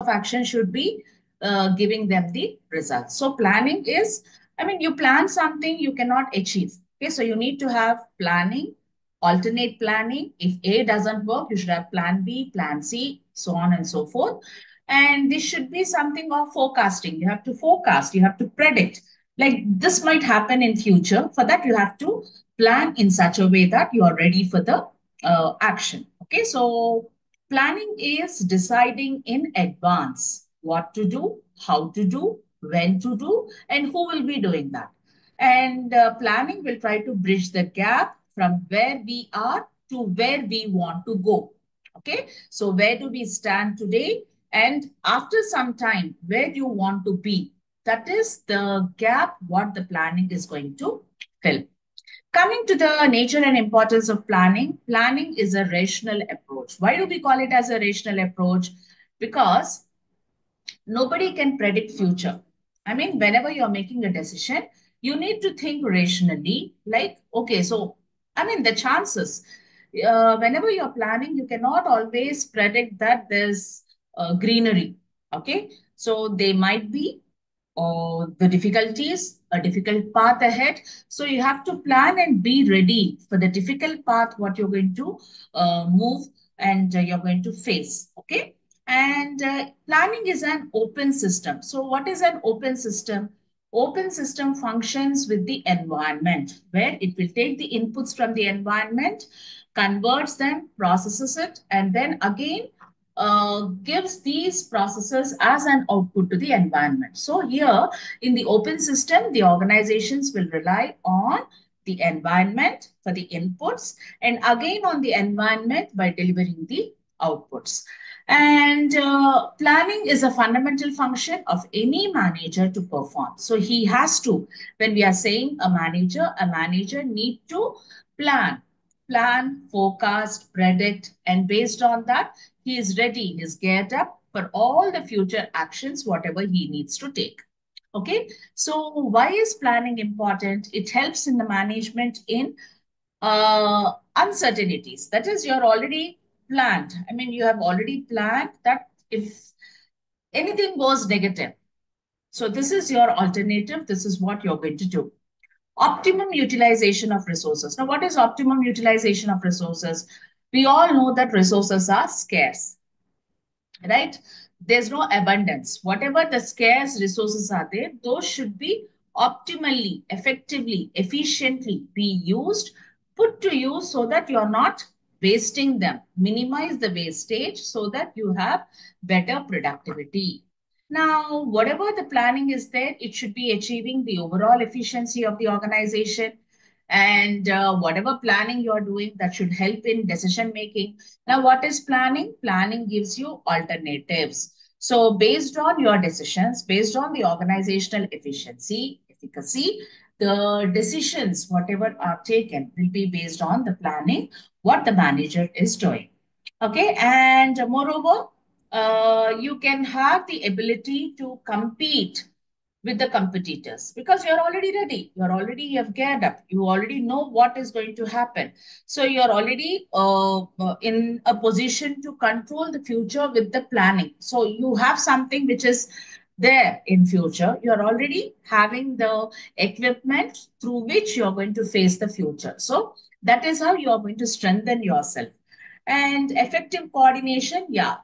of action should be giving them the results. So planning is, you plan something you cannot achieve. Okay, so you need to have planning, alternate planning. If A doesn't work, you should have plan B, plan C, so on and so forth. And this should be something of forecasting. You have to forecast, you have to predict. Like this might happen in future. For that, you have to plan in such a way that you are ready for the action. Okay, so planning is deciding in advance what to do, how to do, when to do, and who will be doing that. And planning will try to bridge the gap from where we are to where we want to go. Okay, so where do we stand today? And after some time, where do you want to be? That is the gap what the planning is going to fill. Coming to the nature and importance of planning, planning is a rational approach. Why do we call it as a rational approach? Because nobody can predict future. Whenever you're making a decision, you need to think rationally. Like, okay, so the chances. Whenever you're planning, you cannot always predict that there's greenery. Okay, so they might be or the difficulties, a difficult path ahead. So you have to plan and be ready for the difficult path, what you're going to move and you're going to face. Okay. And planning is an open system. So what is an open system? Open system functions with the environment, where it will take the inputs from the environment, converts them, processes it, and then again gives these processes as an output to the environment. So here in the open system, the organizations will rely on the environment for the inputs and again on the environment by delivering the outputs. And planning is a fundamental function of any manager to perform. So he has to, when we are saying a manager need to plan, forecast, predict, and based on that, he is ready, he is geared up for all the future actions, whatever he needs to take. Okay, so why is planning important? It helps in the management in uncertainties. That is, you're already planned. You have already planned that if anything goes negative, so this is your alternative, this is what you're going to do. Optimum utilization of resources. Now, what is optimum utilization of resources? We all know that resources are scarce, right? There's no abundance. Whatever the scarce resources are there, those should be optimally, effectively, efficiently be used, put to use so that you're not wasting them. Minimize the wastage so that you have better productivity. Now, whatever the planning is there, it should be achieving the overall efficiency of the organization. And whatever planning you're doing, that should help in decision making. Now, what is planning? Planning gives you alternatives. So based on your decisions, based on the organizational efficacy, the decisions, whatever are taken, will be based on the planning, what the manager is doing. Okay, and moreover, you can have the ability to compete with the competitors because you're already ready. You have geared up. You already know what is going to happen. So you're already in a position to control the future with the planning. So you have something which is there in future. You're already having the equipment through which you're going to face the future. So that is how you're going to strengthen yourself. And effective coordination, yeah,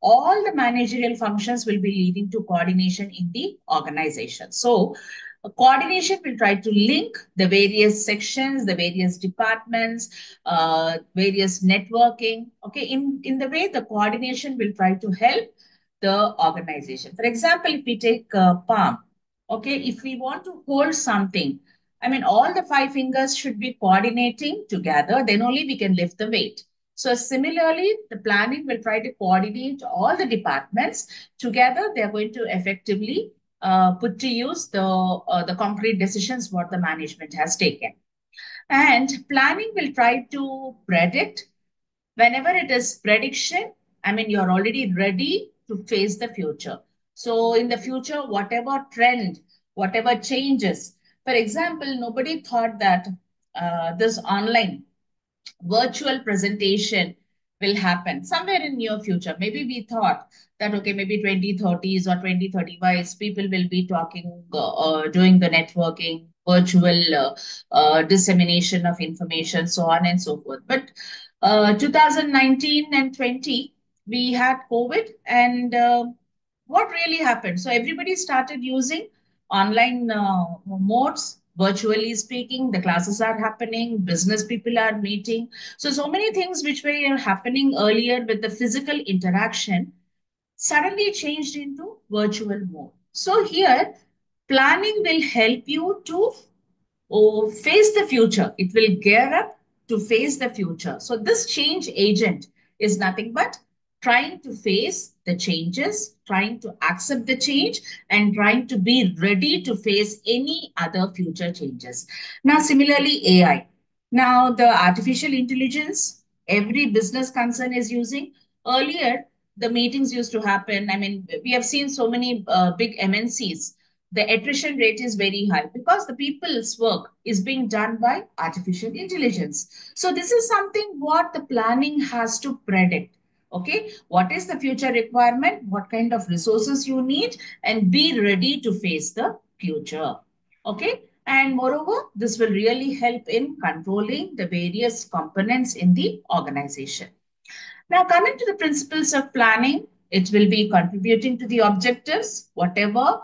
all the managerial functions will be leading to coordination in the organization. So coordination will try to link the various sections, the various departments, various networking. Okay, in the way the coordination will try to help the organization. For example, if we take palm, okay, if we want to hold something, all the five fingers should be coordinating together, then only we can lift the weight. So similarly, the planning will try to coordinate all the departments together. They're going to effectively put to use the concrete decisions what the management has taken. And planning will try to predict. Whenever it is prediction, you're already ready to face the future. So in the future, whatever trend, whatever changes, for example, nobody thought that this online virtual presentation will happen somewhere in near future. Maybe we thought that, okay, maybe 2030s or 2035, people will be talking, doing the networking, virtual dissemination of information, so on and so forth. But 2019 and 20, we had COVID, and what really happened? So everybody started using online modes, virtually speaking. The classes are happening, business people are meeting. So many things which were happening earlier with the physical interaction suddenly changed into virtual mode. So here, planning will help you to face the future. It will gear up to face the future. So this change agent is nothing but trying to face the changes, trying to accept the change, and trying to be ready to face any other future changes. Now, similarly, AI. Now, the artificial intelligence, every business concern is using. Earlier, the meetings used to happen. I mean, we have seen so many big MNCs, the attrition rate is very high because the people's work is being done by artificial intelligence. So this is something what the planning has to predict. Okay, what is the future requirement? What kind of resources you need, and be ready to face the future. Okay, and moreover, this will really help in controlling the various components in the organization. Now, coming to the principles of planning, it will be contributing to the objectives, whatever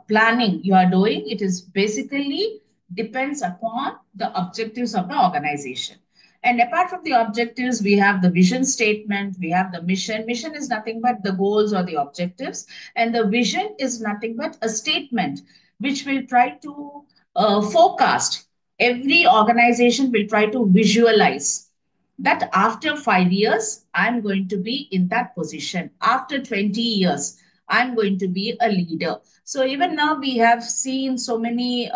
planning you are doing, it is basically depends upon the objectives of the organization. And apart from the objectives, we have the vision statement, we have the mission. Mission is nothing but the goals or the objectives, and the vision is nothing but a statement which will try to forecast. Every organization will try to visualize that after 5 years, I'm going to be in that position. After 20 years, I'm going to be a leader. So even now, we have seen so many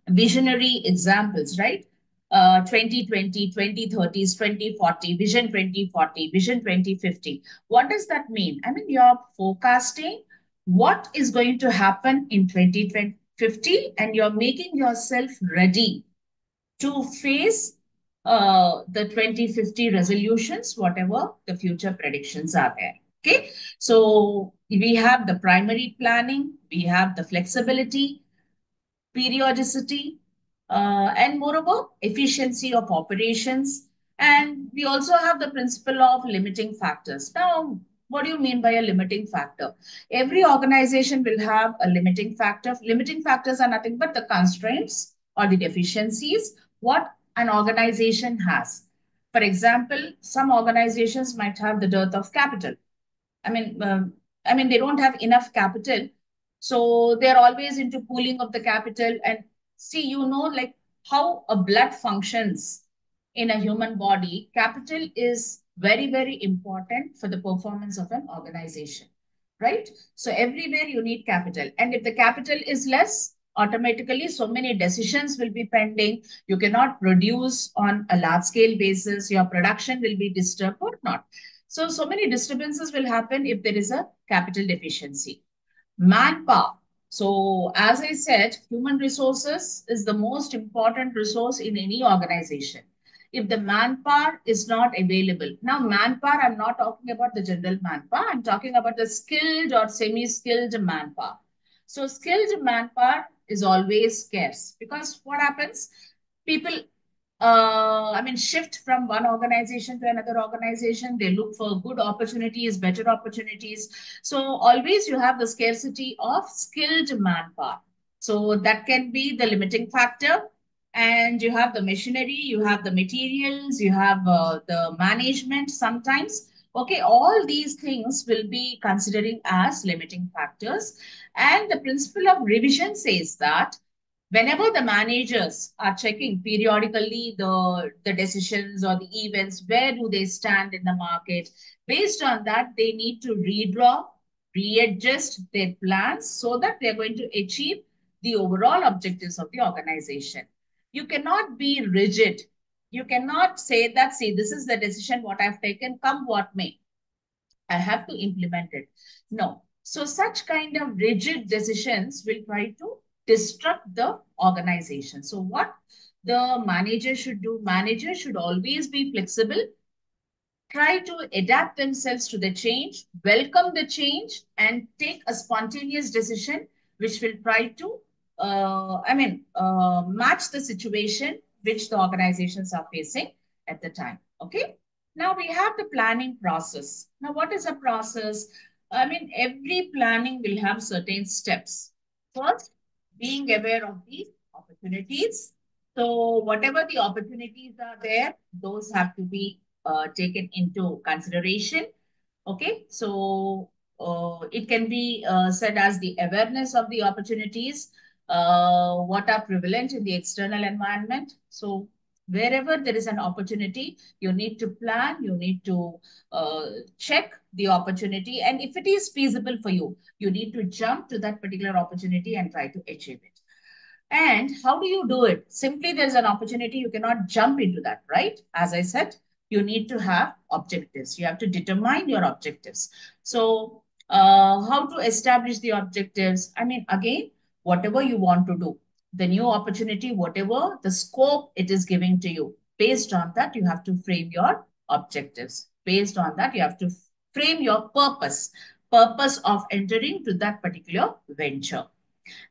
visionary examples, right? 2020, 2030s, 2040, Vision 2040, Vision 2050. What does that mean? I mean, you're forecasting what is going to happen in 2050, and you're making yourself ready to face the 2050 resolutions, whatever the future predictions are there. Okay, so we have the primary planning, we have the flexibility, periodicity, and moreover, efficiency of operations. And we also have the principle of limiting factors. Now, what do you mean by a limiting factor? Every organization will have a limiting factor. Limiting factors are nothing but the constraints or the deficiencies what an organization has. For example, some organizations might have the dearth of capital. I mean, they don't have enough capital, so they're always into pooling of the capital. And see, like how a blood functions in a human body, capital is very, very important for the performance of an organization, right? So everywhere you need capital, and if the capital is less, automatically so many decisions will be pending. You cannot produce on a large scale basis. Your production will be disturbed or not. So many disturbances will happen if there is a capital deficiency. Manpower. So, as I said, human resources is the most important resource in any organization. If the manpower is not available, now manpower, I'm not talking about the general manpower, I'm talking about the skilled or semi skilled manpower. So, skilled manpower is always scarce because what happens? People shift from one organization to another organization. They look for good opportunities, better opportunities. So always you have the scarcity of skilled manpower. So that can be the limiting factor. And you have the machinery, you have the materials, you have the management sometimes. Okay, all these things will be considering as limiting factors. And the principle of revision says that whenever the managers are checking periodically the decisions or the events, where do they stand in the market? Based on that, they need to redraw, readjust their plans so that they're going to achieve the overall objectives of the organization. You cannot be rigid. You cannot say that, see, this is the decision what I've taken, come what may. I have to implement it. No. So such kind of rigid decisions will try to disrupt the organization. So what the manager should do. Manager should always be flexible, try to adapt themselves to the change, welcome the change, and take a spontaneous decision which will try to, match the situation which the organizations are facing at the time. Okay. Now we have the planning process. Now, what is a process? I mean, every planning will have certain steps. First, being aware of the opportunities. So, whatever the opportunities are there, those have to be taken into consideration. Okay, so it can be said as the awareness of the opportunities, what are prevalent in the external environment. So wherever there is an opportunity, you need to plan, you need to check the opportunity, and if it is feasible for you, you need to jump to that particular opportunity and try to achieve it. And how do you do it? Simply, there's an opportunity, you cannot jump into that, right? As I said, you need to have objectives. You have to determine your objectives. So, how to establish the objectives? I mean, again, whatever you want to do, the new opportunity, whatever the scope it is giving to you, based on that, you have to frame your objectives. Based on that, you have to frame your purpose of entering to that particular venture.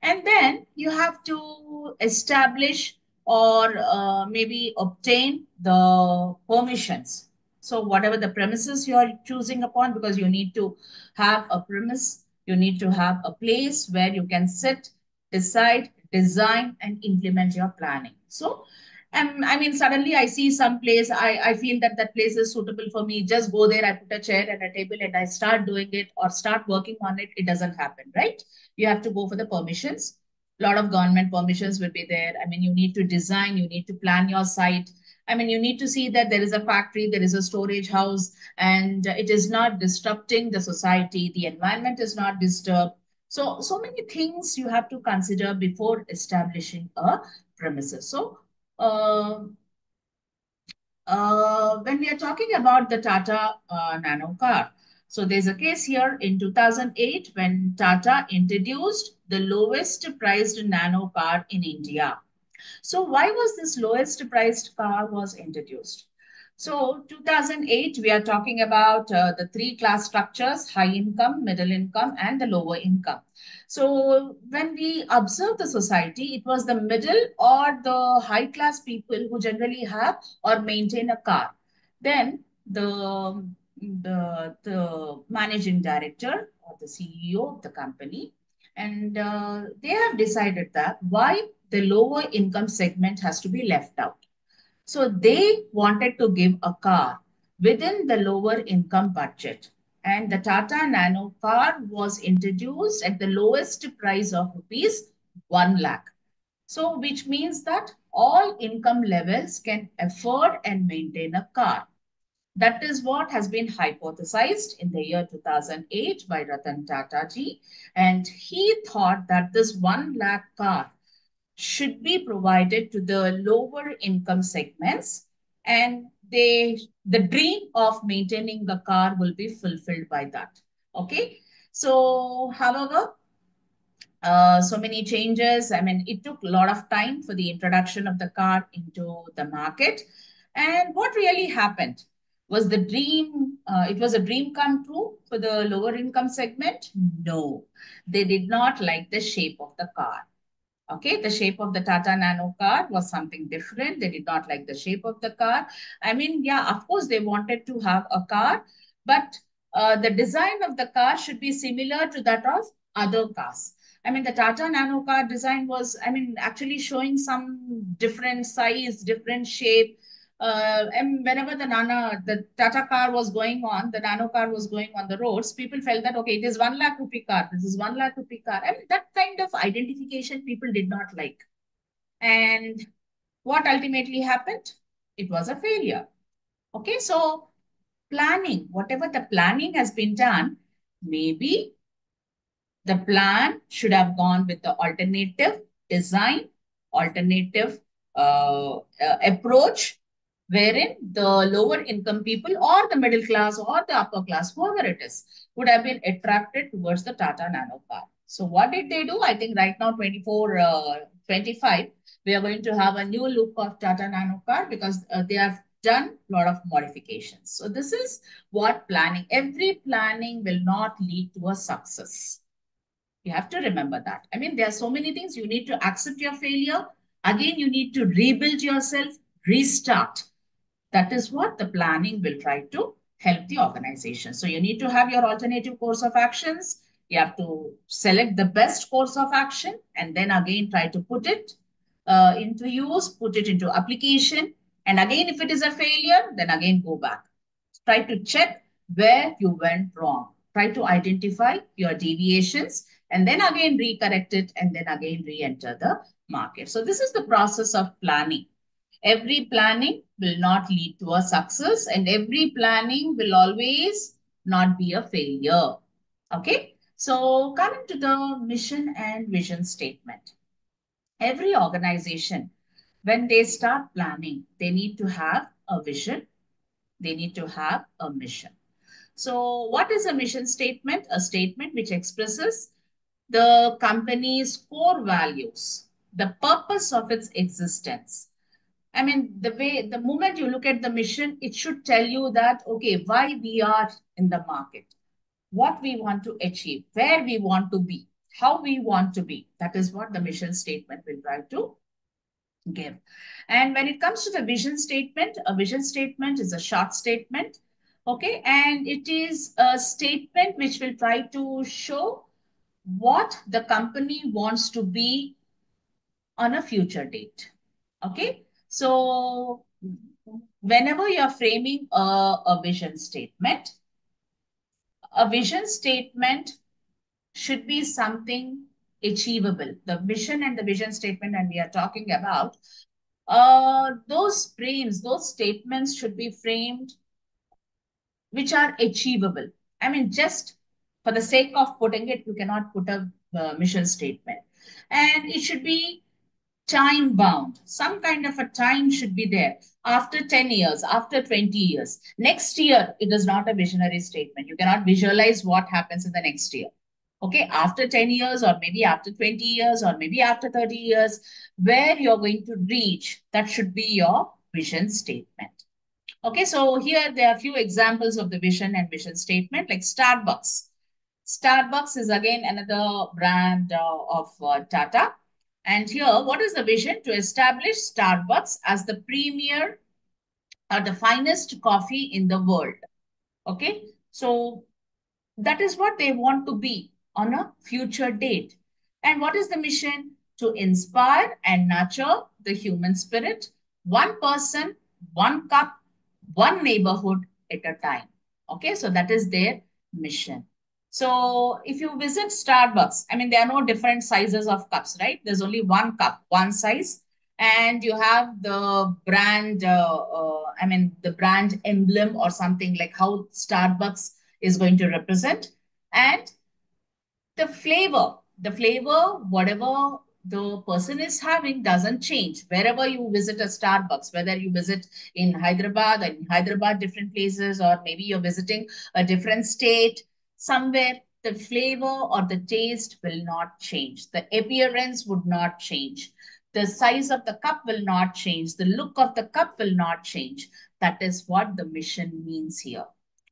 And then you have to establish or maybe obtain the permissions. So whatever the premises you are choosing upon, because you need to have a premise, you need to have a place where you can sit, decide, design, and implement your planning. So I mean, suddenly I see some place, I feel that that place is suitable for me. Just go there, I put a chair and a table and I start doing it or start working on it. It doesn't happen, right? You have to go for the permissions. A lot of government permissions will be there. I mean, you need to design, you need to plan your site. I mean, you need to see that there is a factory, there is a storage house, and it is not disrupting the society. The environment is not disturbed. So many things you have to consider before establishing a premises. So, uh, when we are talking about the Tata Nano car, so there's a case here in 2008 when Tata introduced the lowest priced nano car in India. So why was this lowest priced car was introduced? So 2008, we are talking about the three class structures: high income, middle income, and the lower income. So when we observe the society, it was the middle or the high class people who generally have or maintain a car. Then the managing director or the CEO of the company, and they have decided that why the lower income segment has to be left out. So they wanted to give a car within the lower income budget. And the Tata Nano car was introduced at the lowest price of rupees 1 lakh. So, which means that all income levels can afford and maintain a car. That is what has been hypothesized in the year 2008 by Ratan Tata ji. And he thought that this 1 lakh car should be provided to the lower income segments, and the dream of maintaining the car will be fulfilled by that. Okay. So, however, so many changes. I mean, it took a lot of time for the introduction of the car into the market. And what really happened was the dream, it was a dream come true for the lower income segment? No, they did not like the shape of the car. Okay, the shape of the Tata Nano car was something different. They did not like the shape of the car. I mean, yeah, of course, they wanted to have a car, but the design of the car should be similar to that of other cars. I mean, the Tata Nano car design was, I mean, actually showing some different size, different shape. And whenever the Tata car was going on, the Nano car was going on the roads, people felt that, okay, it is 1 lakh rupee car. This is 1 lakh rupee car. And that kind of identification people did not like. And what ultimately happened? It was a failure. Okay, so planning, whatever the planning has been done, maybe the plan should have gone with the alternative design, alternative approach, wherein the lower income people or the middle class or the upper class, whoever it is, would have been attracted towards the Tata Nano car. So what did they do? I think right now 24, 25, We are going to have a new look of Tata Nano car because they have done a lot of modifications. So this is what planning, every planning will not lead to a success. You have to remember that. I mean, there are so many things. You need to accept your failure. Again, you need to rebuild yourself, restart. That is what the planning will try to help the organization. So you need to have your alternative course of actions. You have to select the best course of action and then again try to put it into use, put it into application. And again, if it is a failure, then again go back. Try to check where you went wrong. Try to identify your deviations and then again recorrect it and then again re-enter the market. So this is the process of planning. Every planning will not lead to a success and every planning will always not be a failure. Okay. So coming to the mission and vision statement. Every organization, when they start planning, they need to have a vision. They need to have a mission. So what is a mission statement? A statement which expresses the company's core values, the purpose of its existence. I mean, the moment you look at the mission, it should tell you that, okay, why we are in the market, what we want to achieve, where we want to be, how we want to be. That is what the mission statement will try to give. And when it comes to the vision statement, a vision statement is a short statement. Okay. And it is a statement which will try to show what the company wants to be on a future date. Okay. So whenever you're framing a vision statement should be something achievable. The vision and the vision statement, and we are talking about, those frames, those statements should be framed which are achievable. I mean, just for the sake of putting it, you cannot put a mission statement. And it should be time bound. Some kind of a time should be there. After 10 years, after 20 years. Next year, it is not a visionary statement. You cannot visualize what happens in the next year. Okay, after 10 years, or maybe after 20 years, or maybe after 30 years, where you're going to reach, that should be your vision statement. Okay, so here there are a few examples of the vision and vision statement, like Starbucks. Starbucks is again another brand of Tata. And here, what is the vision? To establish Starbucks as the premier or the finest coffee in the world. Okay, so that is what they want to be on a future date. And what is the mission? To inspire and nurture the human spirit, one person, one cup, one neighborhood at a time. Okay, so that is their mission. So if you visit Starbucks, I mean, there are no different sizes of cups, right? There's only one cup, one size. And you have the brand, I mean, the brand emblem or something like how Starbucks is going to represent. And the flavor, whatever the person is having doesn't change. Wherever you visit a Starbucks, whether you visit in Hyderabad, different places, or maybe you're visiting a different state, somewhere the flavor or the taste will not change. The appearance would not change. The size of the cup will not change. The look of the cup will not change. That is what the mission means here.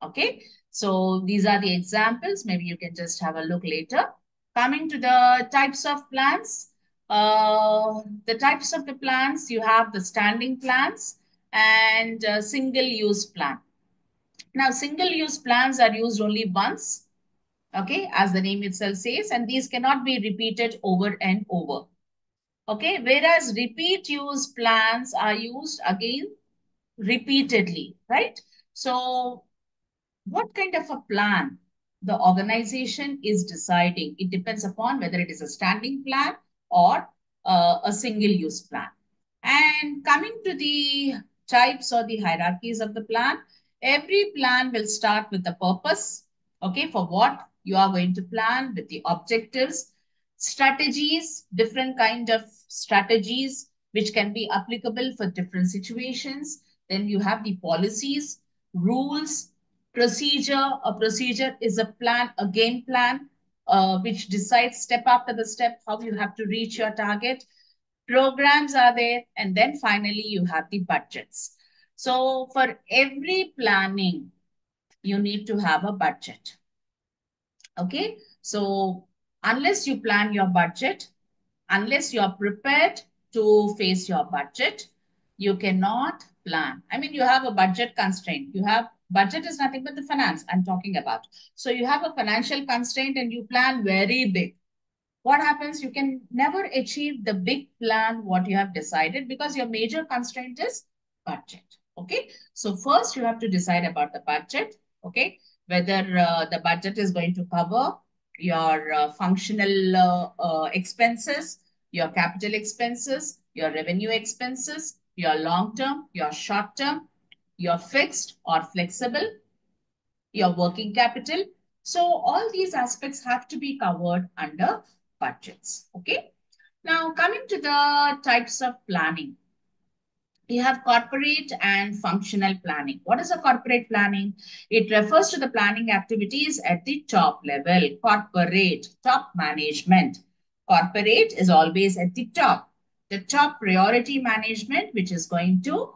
Okay. So these are the examples. Maybe you can just have a look later. Coming to the types of plans. The types of the plans, you have the standing plans and single-use plan. Now, single-use plans are used only once, okay, as the name itself says, and these cannot be repeated over and over. Okay, whereas repeat use plans are used again repeatedly, right? So what kind of a plan the organization is deciding. It depends upon whether it is a standing plan or a single-use plan. And coming to the types or the hierarchies of the plan, every plan will start with the purpose, okay, for what you are going to plan, with the objectives, strategies, different kind of strategies which can be applicable for different situations. Then you have the policies, rules, procedure. A procedure is a plan, a game plan, which decides step after the step how you have to reach your target. programs are there, and then finally you have the budgets. So for every planning, you need to have a budget. Okay. So unless you plan your budget, unless you're prepared to face your budget, you cannot plan. I mean, you have a budget constraint. You have budget is nothing but the finance I'm talking about. So you have a financial constraint and you plan very big. What happens? You can never achieve the big plan what you have decided because your major constraint is budget. Okay. So first you have to decide about the budget. Okay. Whether the budget is going to cover your functional expenses, your capital expenses, your revenue expenses, your long term, your short term, your fixed or flexible, your working capital. So all these aspects have to be covered under budgets. Okay. Now coming to the types of planning. You have corporate and functional planning. What is a corporate planning? It refers to the planning activities at the top level, corporate, top management. Corporate is always at the top priority management, which is going to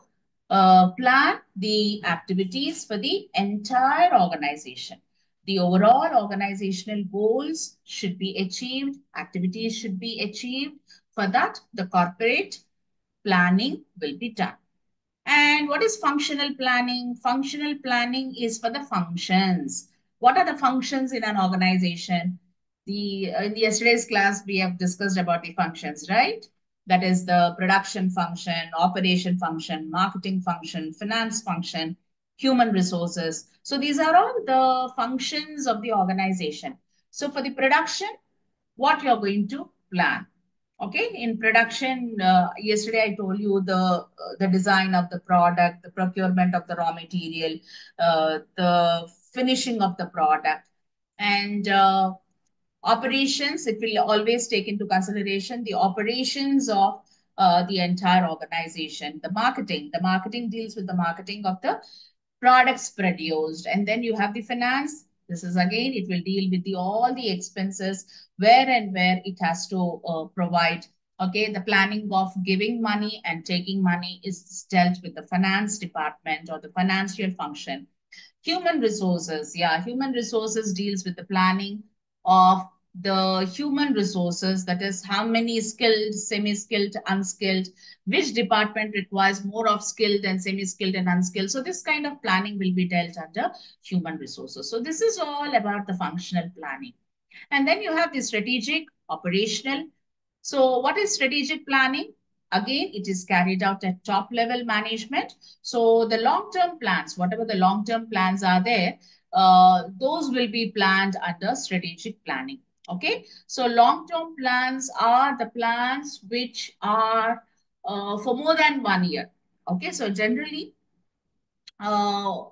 plan the activities for the entire organization. The overall organizational goals should be achieved, activities should be achieved. For that, the corporate planning will be done. And what is functional planning? Functional planning is for the functions. What are the functions in an organization? In yesterday's class, we have discussed about the functions, right? That is the production function, operation function, marketing function, finance function, human resources. So these are all the functions of the organization. So for the production, what you're going to plan. Okay, in production, yesterday I told you the design of the product, the procurement of the raw material, the finishing of the product, and operations. It will always take into consideration the operations of the entire organization. The marketing deals with the marketing of the products produced, and then you have the finance. This is again, it will deal with the all the expenses, where it has to provide. Okay, the planning of giving money and taking money is dealt with the finance department or the financial function. Human resources, yeah, human resources deals with the planning of the human resources, that is how many skilled, semi-skilled, unskilled, which department requires more of skilled and semi-skilled and unskilled. So this kind of planning will be dealt under human resources. So this is all about the functional planning. And then you have the strategic, operational. So what is strategic planning? Again, it is carried out at top level management. So the long-term plans, whatever the long-term plans are there, those will be planned under strategic planning. Okay. So long-term plans are the plans which are for more than 1 year. Okay. So generally, uh,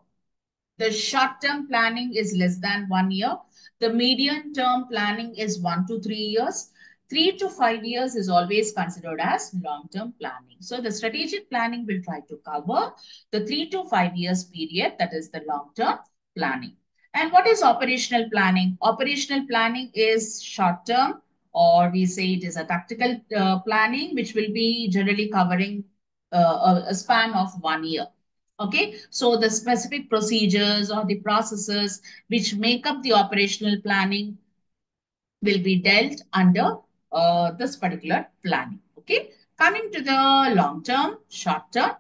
the short-term planning is less than 1 year. The medium-term planning is 1 to 3 years. 3 to 5 years is always considered as long-term planning. So the strategic planning will try to cover the 3 to 5 years period, that is the long-term planning. And what is operational planning? Operational planning is short-term, or we say it is a tactical planning, which will be generally covering a span of 1 year. Okay, so the specific procedures or the processes which make up the operational planning will be dealt under this particular planning. Okay, coming to the long term, short term.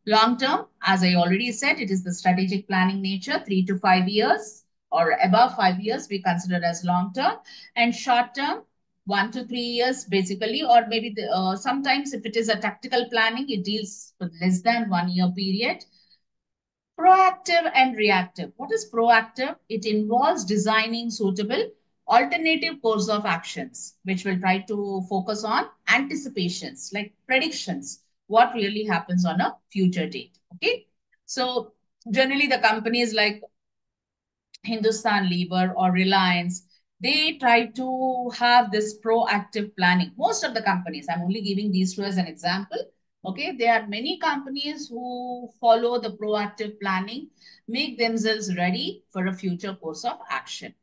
Long term, as I already said, it is the strategic planning nature, 3 to 5 years or above 5 years, we consider as long term, and short term, 1 to 3 years basically, or maybe sometimes if it is a tactical planning, it deals with less than 1 year period. Proactive and reactive. What is proactive? It involves designing suitable alternative course of actions, which will try to focus on anticipations, like predictions, what really happens on a future date. Okay. So generally the companies like Hindustan Lever or Reliance, they try to have this proactive planning. Most of the companies, I'm only giving these two as an example. Okay, there are many companies who follow the proactive planning, make themselves ready for a future course of action.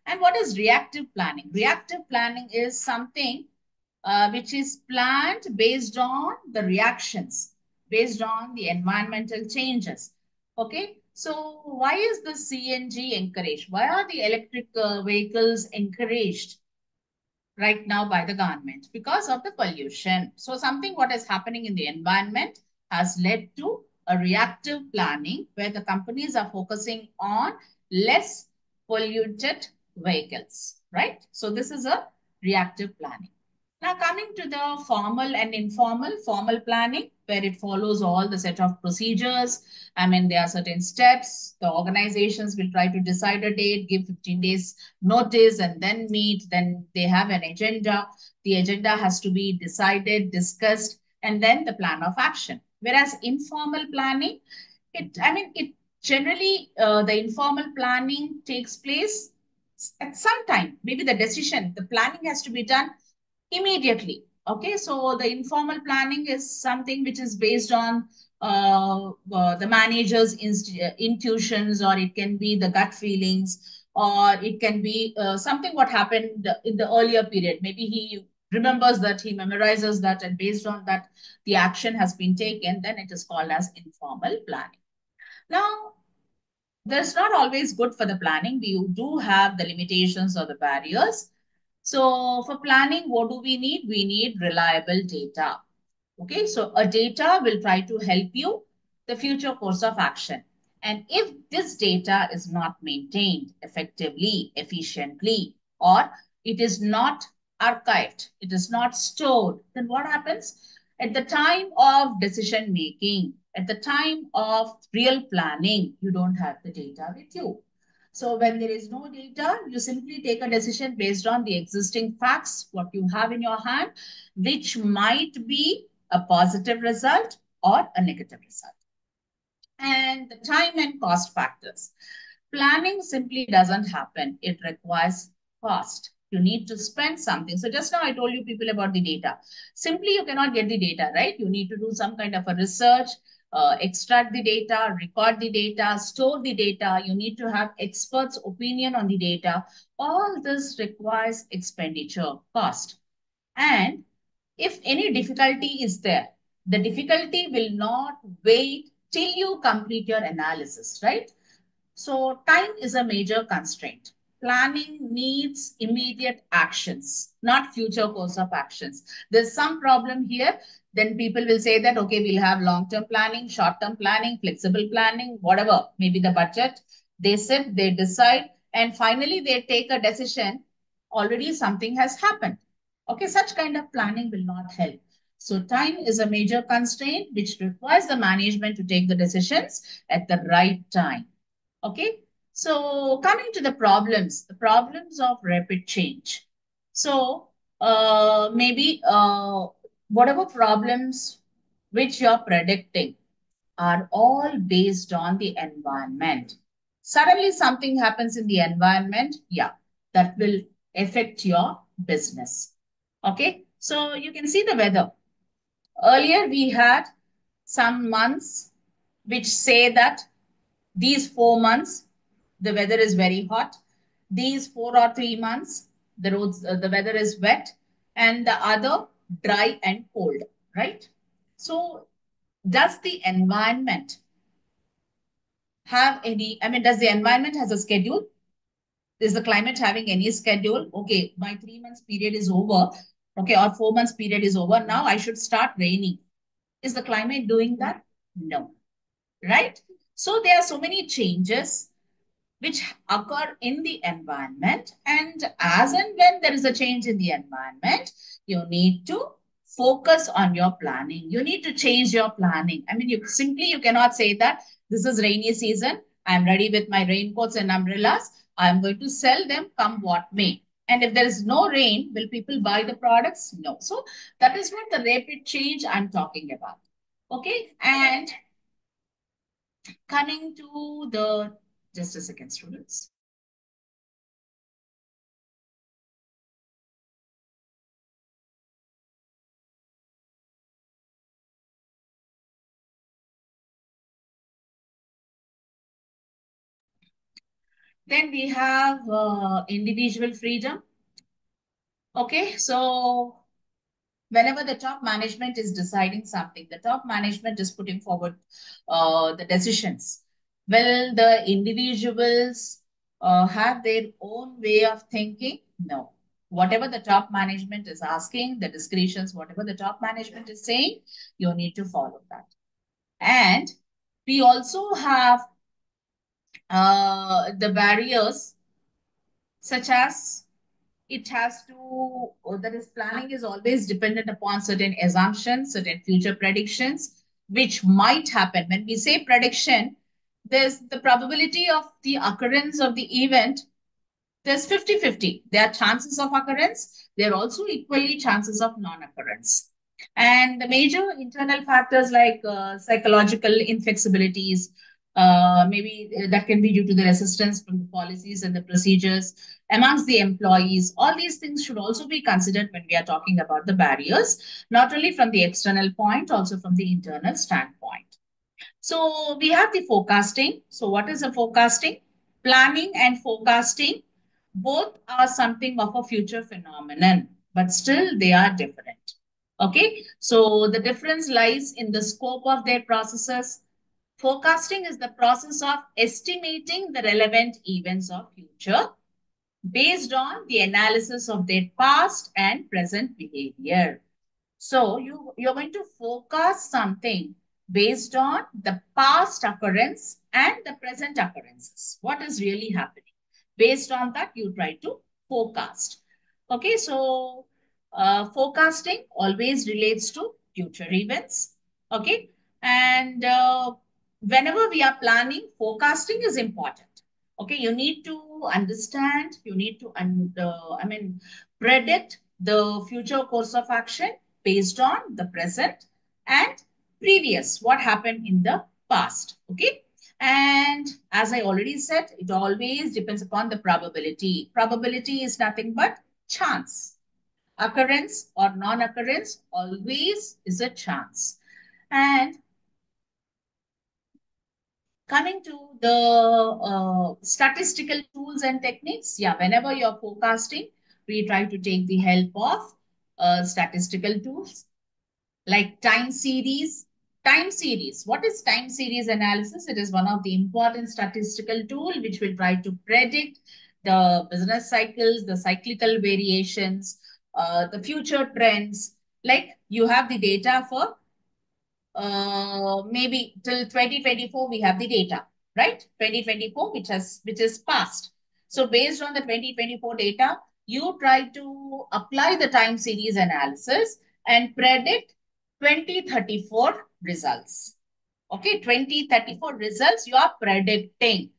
And what is reactive planning? Reactive planning is something which is planned based on the reactions, based on the environmental changes. Okay, so why is the CNG encouraged? Why are the electric vehicles encouraged right now by the government? Because of the pollution. So something what is happening in the environment has led to a reactive planning where the companies are focusing on less polluted vehicles, right? So this is a reactive planning. Now, coming to the formal and informal, formal planning, where it follows all the set of procedures. I mean, there are certain steps. The organizations will try to decide a date, give 15 days notice, and then meet. Then they have an agenda. The agenda has to be decided, discussed, and then the plan of action. Whereas informal planning, it generally, the informal planning takes place at some time. Maybe the decision, the planning has to be done immediately. Okay, so the informal planning is something which is based on the manager's intuitions, or it can be the gut feelings, or it can be something what happened in the earlier period. Maybe he remembers that, he memorizes that, and based on that, the action has been taken. Then it is called as informal planning. Now, that's not always good for the planning. We do have the limitations or the barriers. So for planning, what do we need? We need reliable data. Okay, so a data will try to help you the future course of action. And if this data is not maintained effectively, efficiently, or it is not archived, it is not stored, then what happens? At the time of decision making, at the time of real planning, you don't have the data with you. So when there is no data, you simply take a decision based on the existing facts, what you have in your hand, which might be a positive result or a negative result. And the time and cost factors. Planning simply doesn't happen. It requires cost. You need to spend something. So just now I told you people about the data. Simply you cannot get the data, right? You need to do some kind of a research, extract the data, record the data, store the data. You need to have experts' opinion on the data. All this requires expenditure, cost. And if any difficulty is there, the difficulty will not wait till you complete your analysis, right? So time is a major constraint. Planning needs immediate actions, not future course of actions. There's some problem here. Then people will say that, okay, we'll have long-term planning, short-term planning, flexible planning, whatever, maybe the budget. They sit, they decide, and finally they take a decision. Already something has happened. Okay, such kind of planning will not help. So time is a major constraint which requires the management to take the decisions at the right time. Okay, so coming to the problems of rapid change. So maybe whatever problems which you're predicting are all based on the environment. Suddenly something happens in the environment, yeah, that will affect your business. Okay, so you can see the weather. Earlier we had some months which say that these 4 months, the weather is very hot. These 4 or 3 months, the weather is wet, and the other dry and cold, right? So, does the environment have any? I mean, does the environment has a schedule? Is the climate having any schedule? Okay, my 3 months period is over. Okay, or 4 months period is over. Now I should start raining. Is the climate doing that? No, right? So there are so many changes which occur in the environment. And as and when there is a change in the environment, you need to focus on your planning. You need to change your planning. I mean, you cannot say that this is rainy season. I'm ready with my raincoats and umbrellas. I'm going to sell them come what may. And if there is no rain, will people buy the products? No. So that is what the rapid change I'm talking about. Okay. And coming to the, just a second, students. Then we have individual freedom. Okay, so Whenever the top management is deciding something, the top management is putting forward the decisions. Will the individuals have their own way of thinking? No. Whatever the top management is asking, the discretions, whatever the top management is saying, you need to follow that. And we also have the barriers such as it has to, that is, planning is always dependent upon certain assumptions, certain future predictions, which might happen. When we say prediction, there's the probability of the occurrence of the event, there's 50-50. There are chances of occurrence. There are also equally chances of non-occurrence. And the major internal factors like psychological inflexibilities, maybe that can be due to the resistance from the policies and the procedures amongst the employees. All these things should also be considered when we are talking about the barriers, not only from the external point, also from the internal standpoint. So we have the forecasting. So what is the forecasting? Planning and forecasting both are something of a future phenomenon, but still they are different. Okay, so the difference lies in the scope of their processes. Forecasting is the process of estimating the relevant events of future based on the analysis of their past and present behavior. So you're going to forecast something based on the past occurrence and the present occurrences. What is really happening? Based on that, you try to forecast. Okay, so forecasting always relates to future events. Okay, and whenever we are planning, forecasting is important. Okay, you need to understand, you need to, predict the future course of action based on the present and previous, what happened in the past. Okay. And as I already said, it always depends upon the probability. Probability is nothing but chance. Occurrence or non-occurrence always is a chance. And coming to the statistical tools and techniques, yeah, whenever you're forecasting, we try to take the help of statistical tools like time series. Time series. What is time series analysis? It is one of the important statistical tool which will try to predict the business cycles, the cyclical variations, the future trends. Like you have the data for maybe till 2024 we have the data, right? 2024, which is past. So based on the 2024 data, you try to apply the time series analysis and predict 2034 results. Okay, 2034 results you are predicting.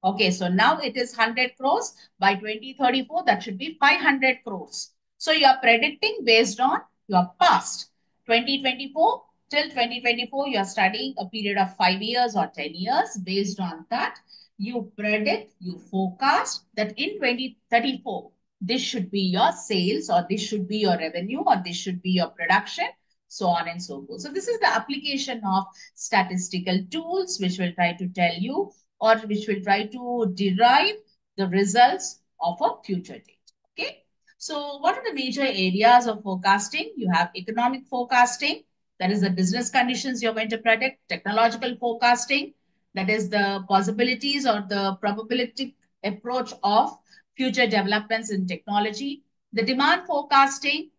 Okay, so now it is 100 crores. By 2034, that should be 500 crores. So you are predicting based on your past. 2024 till 2024, you are studying a period of 5 years or 10 years. Based on that, you predict, you forecast that in 2034, this should be your sales or this should be your revenue or this should be your production, so on and so forth. So this is the application of statistical tools which will try to tell you or which will try to derive the results of a future date. Okay. So what are the major areas of forecasting? You have economic forecasting, that is the business conditions you're going to predict. Technological forecasting, that is the possibilities or the probabilistic approach of future developments in technology. The demand forecasting,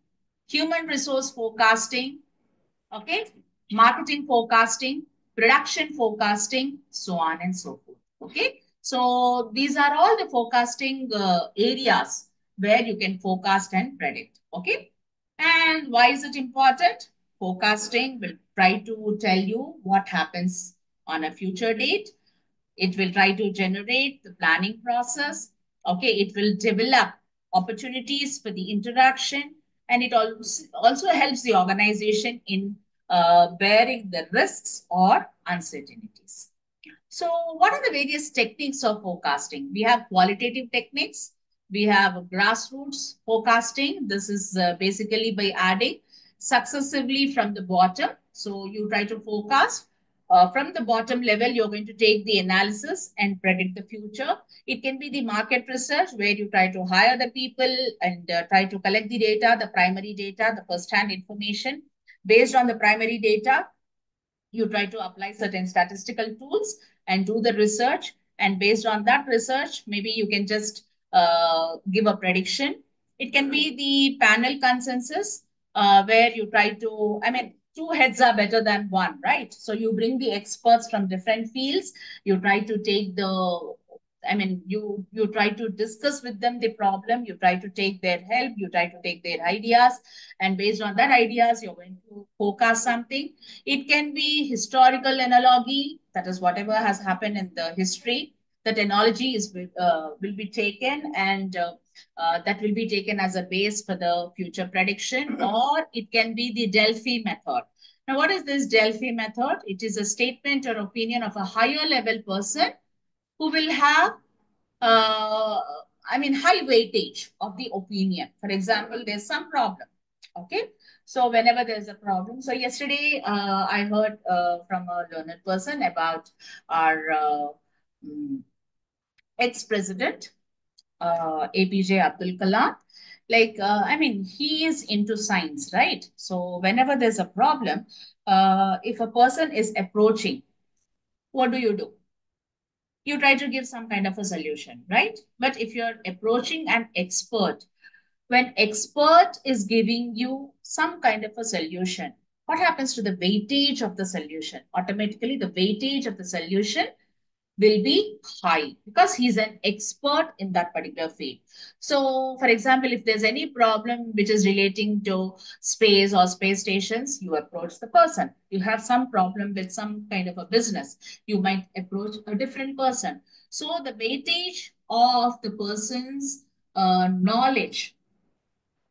human resource forecasting, okay, marketing forecasting, production forecasting, so on and so forth. Okay, so these are all the forecasting areas where you can forecast and predict. Okay, and why is it important? Forecasting will try to tell you what happens on a future date. It will try to generate the planning process. Okay, it will develop opportunities for the interaction, and it also helps the organization in bearing the risks or uncertainties. So what are the various techniques of forecasting? We have qualitative techniques. We have grassroots forecasting. This is basically by adding successively from the bottom. So you try to forecast from the bottom level, you're going to take the analysis and predict the future. It can be the market research where you try to hire the people and try to collect the data, the primary data, the first-hand information. Based on the primary data, you try to apply certain statistical tools and do the research. And based on that research, maybe you can just give a prediction. It can be the panel consensus where you try to, I mean, two heads are better than one, right? So you bring the experts from different fields. You try to take the, I mean, you try to discuss with them the problem. You try to take their help. You try to take their ideas, and based on that ideas, you're going to forecast something. It can be historical analogy, that is whatever has happened in the history. That analogy will be taken, and that will be taken as a base for the future prediction. Or it can be the Delphi method. Now, what is this Delphi method? It is a statement or opinion of a higher level person who will have uh, I mean, high weightage of the opinion. For example, there's some problem. Okay. So whenever there's a problem, so yesterday I heard from a learned person about our mm, ex-president, APJ Abdul Kalam. Like, I mean, he is into science, right? So whenever there's a problem, if a person is approaching, what do? You try to give some kind of a solution, right? But if you're approaching an expert, when expert is giving you some kind of a solution, what happens to the weightage of the solution? Automatically, the weightage of the solution will be high because he's an expert in that particular field. So, for example, if there's any problem which is relating to space or space stations, you approach the person. You have some problem with some kind of a business, you might approach a different person. So, the weightage of the person's knowledge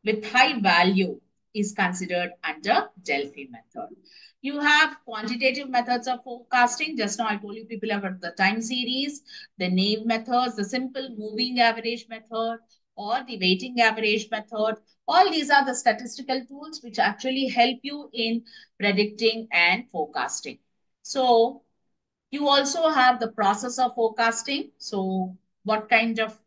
with high value is considered under Delphi method. You have quantitative methods of forecasting. Just now I told you people about the time series, the naive methods, the simple moving average method, or the weighting average method. All these are the statistical tools which actually help you in predicting and forecasting. So you also have the process of forecasting. So what kind of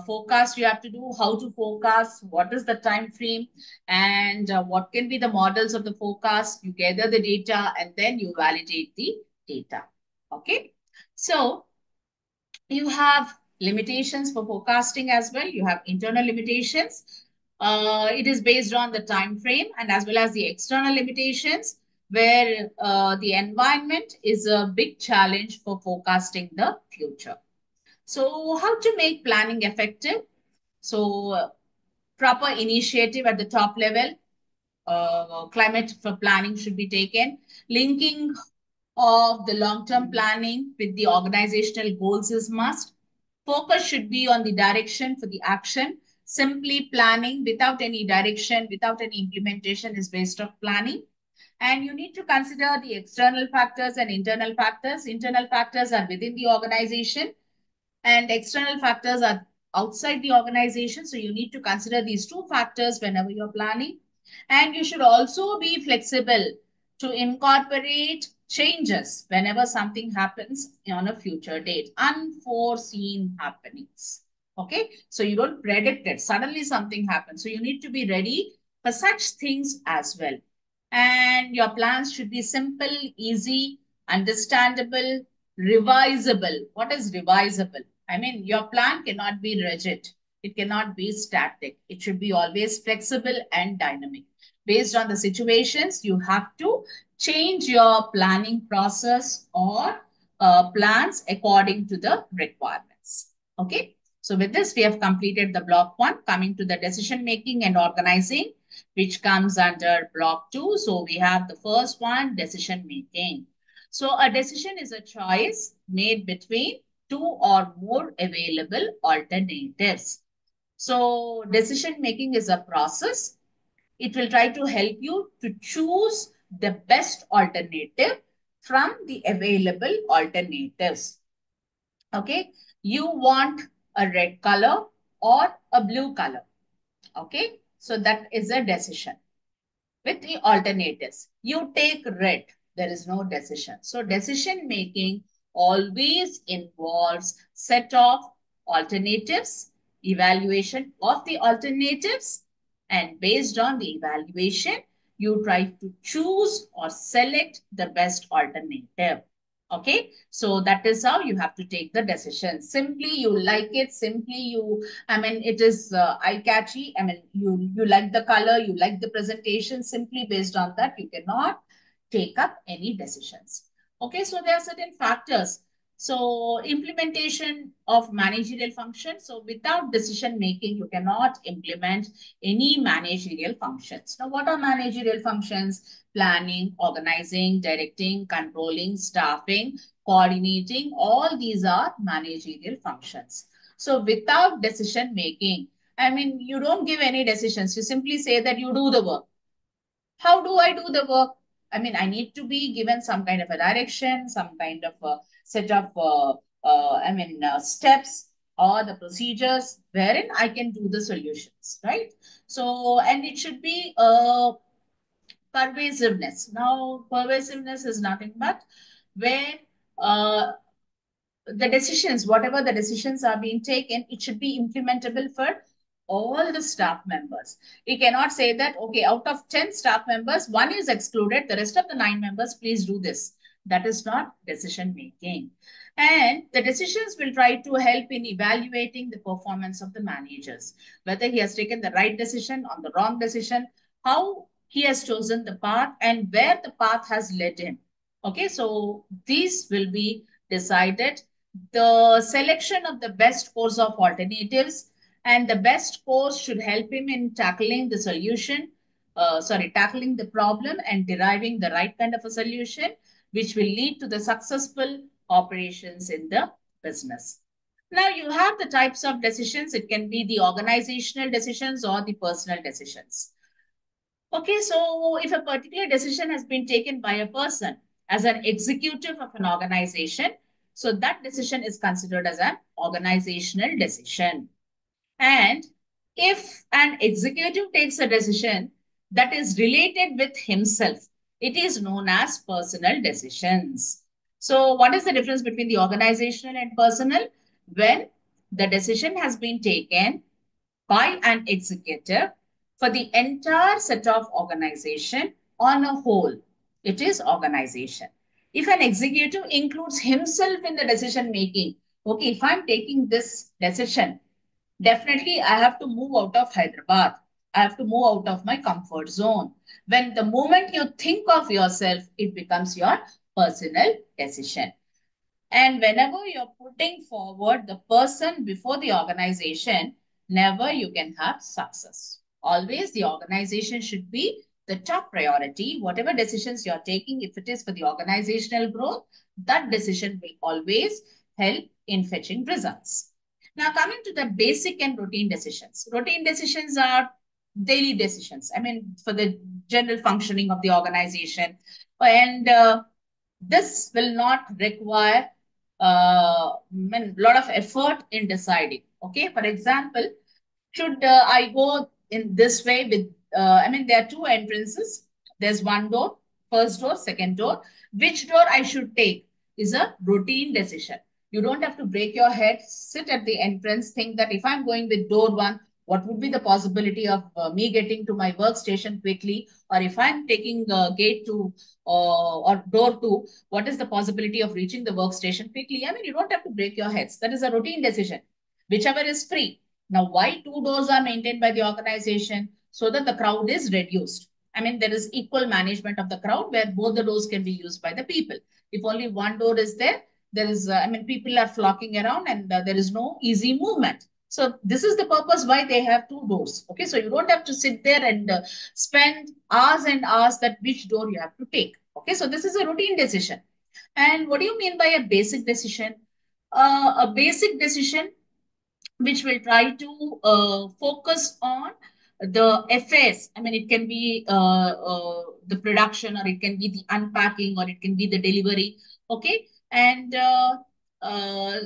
forecast you have to do, how to forecast, what is the time frame, and what can be the models of the forecast. You gather the data and then you validate the data. Okay. So you have limitations for forecasting as well. You have internal limitations. It is based on the time frame and as well as the external limitations where the environment is a big challenge for forecasting the future. So how to make planning effective? So proper initiative at the top level, climate for planning should be taken. Linking of the long-term planning with the organizational goals is must. Focus should be on the direction for the action. Simply planning without any direction, without any implementation is waste of planning. And you need to consider the external factors and internal factors. Internal factors are within the organization and external factors are outside the organization. So you need to consider these two factors whenever you're planning. And you should also be flexible to incorporate changes whenever something happens on a future date, unforeseen happenings. Okay, so you don't predict it. Suddenly something happens. So you need to be ready for such things as well. And your plans should be simple, easy, understandable, revisable. What is revisable? I mean, your plan cannot be rigid. It cannot be static. It should be always flexible and dynamic. Based on the situations, you have to change your planning process or plans according to the requirements. Okay. So with this, we have completed the block 1, coming to the decision making and organizing, which comes under block 2. So we have the first one, decision making. So a decision is a choice made between two or more available alternatives. So decision making is a process. It will try to help you to choose the best alternative from the available alternatives. Okay. You want a red color or a blue color. Okay. So that is a decision with the alternatives. You take red. there is no decision. So decision making always involves set of alternatives, evaluation of the alternatives, and based on the evaluation, you try to choose or select the best alternative. Okay, so that is how you have to take the decision. Simply you like it, simply you, I mean, it is eye catchy. I mean, you like the color, you like the presentation. Simply based on that, you cannot take up any decisions. Okay, so there are certain factors. So implementation of managerial function. So without decision making, you cannot implement any managerial functions. Now, what are managerial functions? Planning, organizing, directing, controlling, staffing, coordinating. All these are managerial functions. So without decision making, I mean, you don't give any decisions. You simply say that you do the work. How do I do the work? I mean, I need to be given some kind of a direction, some kind of a set of, steps or the procedures wherein I can do the solutions, right? So, and it should be pervasiveness. Now, pervasiveness is nothing but where uh, the decisions, whatever the decisions are being taken, it should be implementable for all the staff members. We cannot say that, okay, out of 10 staff members, one is excluded, the rest of the 9 members, please do this. That is not decision making. And the decisions will try to help in evaluating the performance of the managers, whether he has taken the right decision or the wrong decision, how he has chosen the path, and where the path has led him. Okay, so these will be decided. The selection of the best course of alternatives, and the best course should help him in tackling the solution, tackling the problem and deriving the right kind of a solution, which will lead to the successful operations in the business. Now you have the types of decisions. It can be the organizational decisions or the personal decisions. Okay, so if a particular decision has been taken by a person as an executive of an organization, so that decision is considered as an organizational decision. And if an executive takes a decision that is related with himself, it is known as personal decisions. So what is the difference between the organizational and personal? When the decision has been taken by an executive for the entire set of organization on a whole, it is organization. If an executive includes himself in the decision making, okay, if I'm taking this decision, definitely I have to move out of Hyderabad. I have to move out of my comfort zone. When the moment you think of yourself, it becomes your personal decision. And whenever you're putting forward the person before the organization, never you can have success. Always the organization should be the top priority. Whatever decisions you're taking, if it is for the organizational growth, that decision will always help in fetching results. Now, coming to the basic and routine decisions. Routine decisions are daily decisions. I mean, for the general functioning of the organization. And this will not require a lot of effort in deciding. Okay, for example, should I go in this way with, there are two entrances. There's one door, first door, second door. Which door I should take is a routine decision. You don't have to break your head, sit at the entrance, think that if I'm going with door one, what would be the possibility of me getting to my workstation quickly? Or if I'm taking gate two or door two, what is the possibility of reaching the workstation quickly? I mean, you don't have to break your heads. That is a routine decision, whichever is free. Now, why two doors are maintained by the organization? So that the crowd is reduced. I mean, there is equal management of the crowd where both the doors can be used by the people. If only one door is there, there is, people are flocking around and there is no easy movement. So this is the purpose why they have two doors. Okay, so you don't have to sit there and spend hours and hours that which door you have to take. Okay, so this is a routine decision. And what do you mean by a basic decision? A basic decision which will try to focus on the affairs. I mean, it can be the production, or it can be the unpacking, or it can be the delivery. Okay. And uh,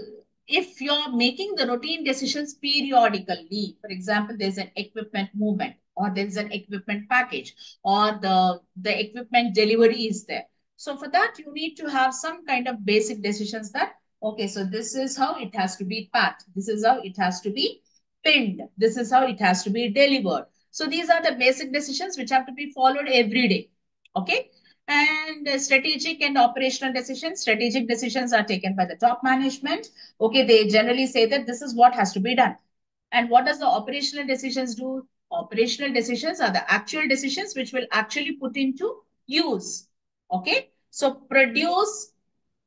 if you're making the routine decisions periodically, for example, there's an equipment movement, or there's an equipment package, or the equipment delivery is there. So for that, you need to have some kind of basic decisions that, okay, so this is how it has to be packed. This is how it has to be pinned. This is how it has to be delivered. So these are the basic decisions which have to be followed every day. Okay. And strategic and operational decisions. Strategic decisions are taken by the top management. Okay. They generally say that this is what has to be done. And what does the operational decisions do? Operational decisions are the actual decisions which will actually put into use. Okay. So produce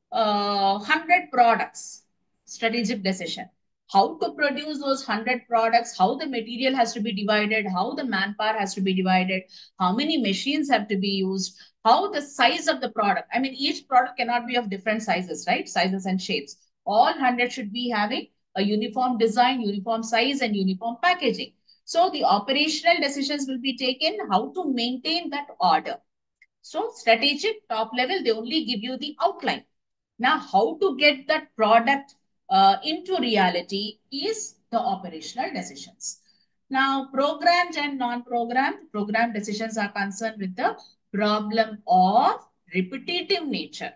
100 products, strategic decision. How to produce those 100 products, how the material has to be divided, how the manpower has to be divided, how many machines have to be used, how the size of the product. I mean, each product cannot be of different sizes, right? Sizes and shapes. All 100 should be having a uniform design, uniform size, and uniform packaging. So the operational decisions will be taken how to maintain that order. So strategic top level, they only give you the outline. Now, how to get that product into reality is the operational decisions. Now, programmed and non-programmed, programmed decisions are concerned with the problem of repetitive nature,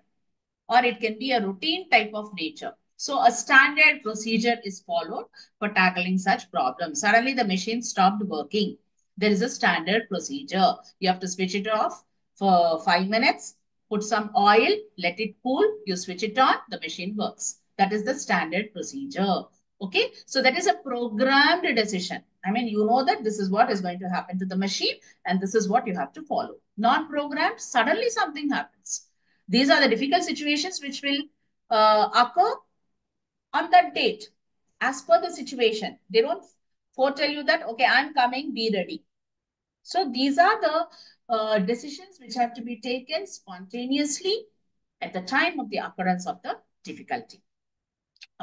or it can be a routine type of nature. So a standard procedure is followed for tackling such problems. Suddenly the machine stopped working. There is a standard procedure. You have to switch it off for 5 minutes, put some oil, let it cool, you switch it on, the machine works. That is the standard procedure. Okay, so that is a programmed decision. I mean, you know that this is what is going to happen to the machine and this is what you have to follow. Non-programmed, suddenly something happens. These are the difficult situations which will occur on that date as per the situation. They don't foretell you that, okay, I'm coming, be ready. So these are the decisions which have to be taken spontaneously at the time of the occurrence of the difficulty.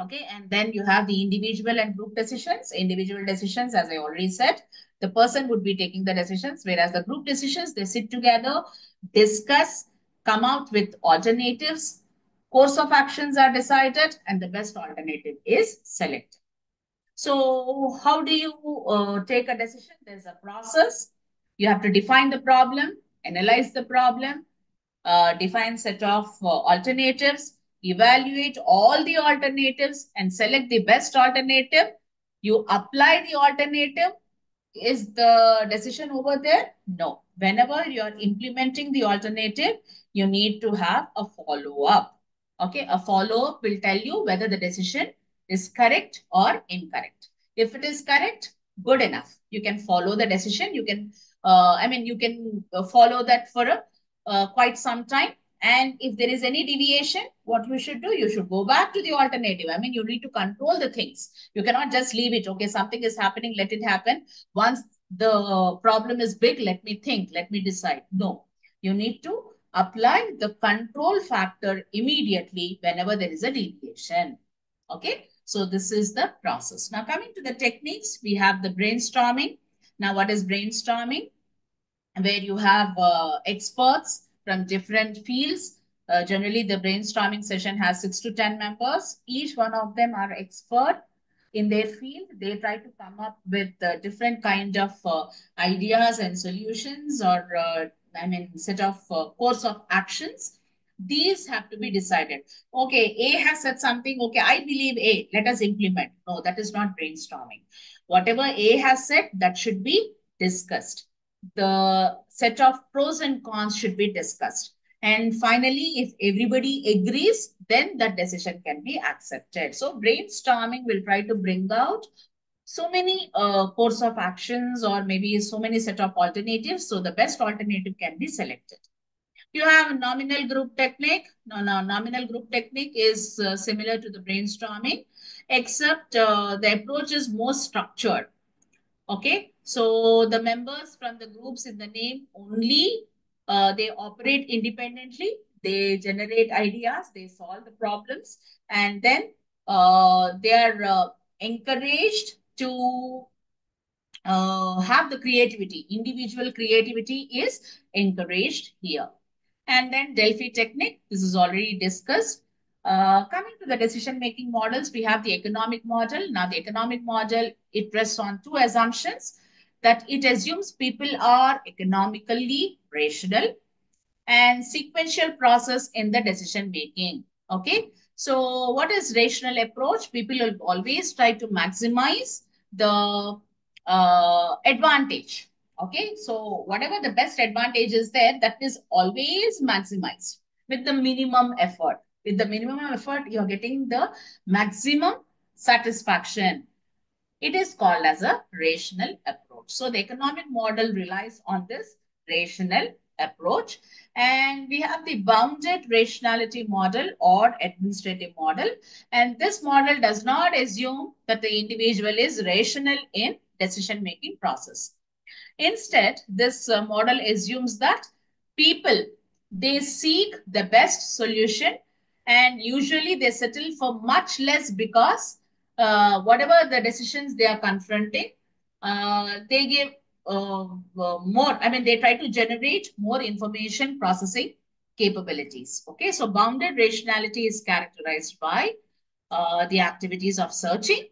Okay, and then you have the individual and group decisions. Individual decisions, as I already said, the person would be taking the decisions, whereas the group decisions, they sit together, discuss, come out with alternatives, course of actions are decided, and the best alternative is selected. So how do you take a decision? There's a process. You have to define the problem, analyze the problem, define set of alternatives, evaluate all the alternatives and select the best alternative. You apply the alternative. Is the decision over there? No. Whenever you're implementing the alternative, you need to have a follow-up. Okay, a follow-up will tell you whether the decision is correct or incorrect. If it is correct, good enough. You can follow the decision. You can, you can follow that for quite some time. And if there is any deviation, what you should do, you should go back to the alternative. I mean, you need to control the things. You cannot just leave it. Okay, something is happening, let it happen. Once the problem is big, let me think, let me decide. No, you need to apply the control factor immediately whenever there is a deviation. Okay, so this is the process. Now coming to the techniques, we have the brainstorming. Now what is brainstorming? Where you have experts from different fields. Generally, the brainstorming session has 6 to 10 members. Each one of them are expert in their field. They try to come up with different kind of ideas and solutions, or set of course of actions. These have to be decided. Okay, A has said something. Okay, I believe A. Let us implement. No, that is not brainstorming. Whatever A has said, that should be discussed. The set of pros and cons should be discussed. And finally, if everybody agrees, then that decision can be accepted. So brainstorming will try to bring out so many course of actions, or maybe so many set of alternatives. So the best alternative can be selected. You have nominal group technique. No, nominal group technique is similar to the brainstorming, except the approach is more structured. Okay, so the members from the groups in the name only, they operate independently, they generate ideas, they solve the problems, and then they are encouraged to have the creativity. Individual creativity is encouraged here. And then Delphi technique, this is already discussed. Coming to the decision-making models, we have the economic model. Now, the economic model, it rests on two assumptions: that it assumes people are economically rational, and sequential process in the decision making. Okay. So what is rational approach? People will always try to maximize the advantage. Okay. So whatever the best advantage is there, that is always maximized with the minimum effort. With the minimum effort, you're getting the maximum satisfaction. It is called as a rational approach. So the economic model relies on this rational approach. And we have the bounded rationality model or administrative model. And this model does not assume that the individual is rational in decision-making process. Instead, this model assumes that people, they seek the best solution, and usually they settle for much less because whatever the decisions they are confronting, they give more, I mean, they try to generate more information processing capabilities. Okay, so bounded rationality is characterized by the activities of searching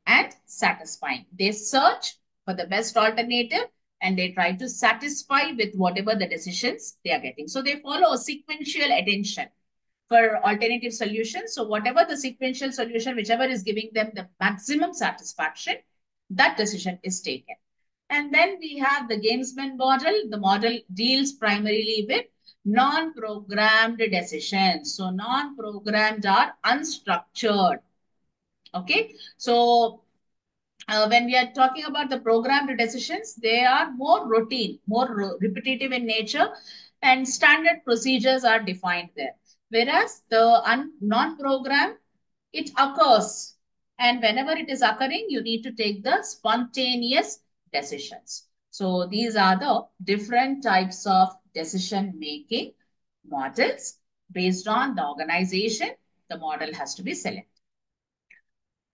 and satisfying. They search for the best alternative and they try to satisfy with whatever the decisions they are getting. So they follow a sequential attention for alternative solutions. So whatever the sequential solution, whichever is giving them the maximum satisfaction, that decision is taken. And then we have the gamesman model. The model deals primarily with non-programmed decisions. So non-programmed are unstructured. Okay. So when we are talking about the programmed decisions, they are more routine, more repetitive in nature, and standard procedures are defined there. Whereas the non-programmed, it occurs. And whenever it is occurring, you need to take the spontaneous decisions. So these are the different types of decision-making models. Based on the organization, the model has to be selected.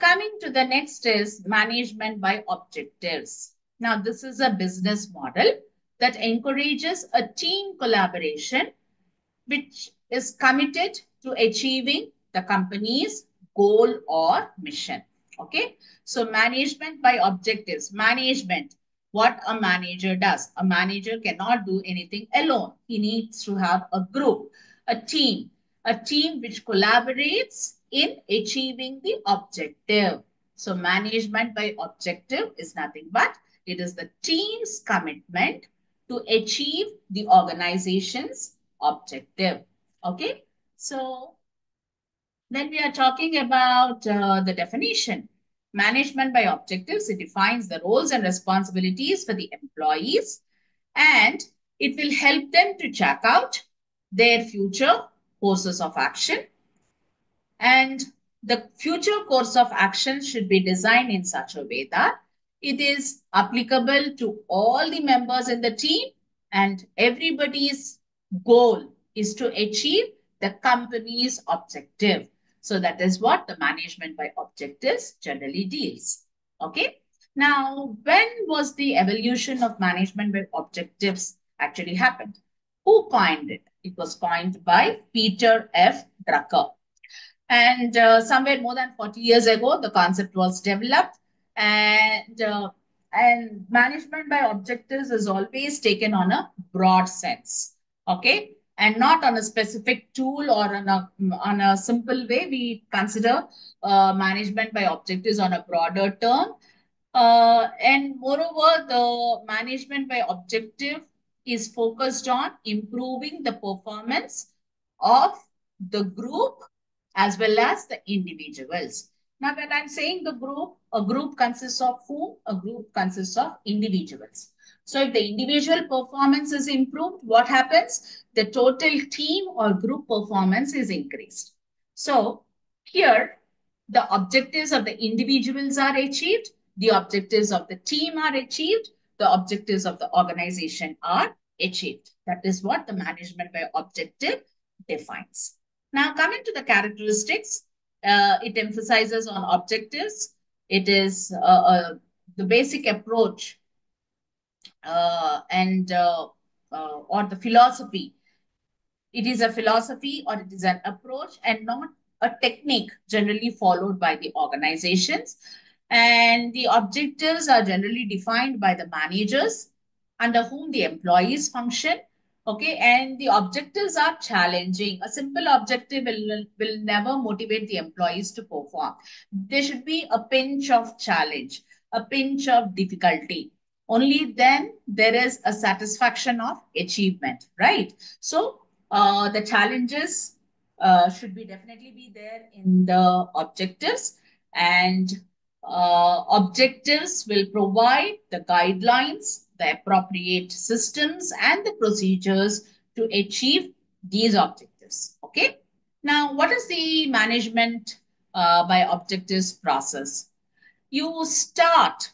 Coming to the next is management by objectives. Now, this is a business model that encourages a team collaboration which is committed to achieving the company's goal or mission. Okay. So management by objectives. Management, what a manager does. A manager cannot do anything alone. He needs to have a group, a team which collaborates in achieving the objective. So management by objective is nothing but it is the team's commitment to achieve the organization's objective. Okay. So when we are talking about the definition, management by objectives, it defines the roles and responsibilities for the employees, and it will help them to check out their future courses of action. And the future course of action should be designed in such a way that it is applicable to all the members in the team and everybody's goal is to achieve the company's objective. So that is what the management by objectives generally deals. Okay. Now, when was the evolution of management by objectives actually happened? Who coined it? It was coined by Peter F. Drucker. And somewhere more than 40 years ago, the concept was developed. And management by objectives is always taken on a broad sense. Okay. And not on a specific tool or on a simple way. We consider management by objectives on a broader term. And moreover, the management by objective is focused on improving the performance of the group as well as the individuals. Now, when I'm saying the group, a group consists of whom? A group consists of individuals. So if the individual performance is improved, what happens? The total team or group performance is increased. So here, the objectives of the individuals are achieved, the objectives of the team are achieved, the objectives of the organization are achieved. That is what the management by objective defines. Now, coming to the characteristics, it emphasizes on objectives. It is the basic approach or the philosophy. It is a philosophy or it is an approach and not a technique generally followed by the organizations. And the objectives are generally defined by the managers under whom the employees function. Okay, and the objectives are challenging. A simple objective will never motivate the employees to perform. There should be a pinch of challenge, a pinch of difficulty. Only then there is a satisfaction of achievement, right? So the challenges should be definitely be there in the objectives, and objectives will provide the guidelines, the appropriate systems, and the procedures to achieve these objectives. Okay. Now, what is the management by objectives process? You start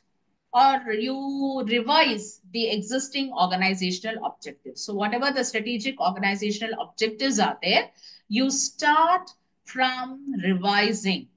or you revise the existing organizational objectives. So, whatever the strategic organizational objectives are there, you start from revising.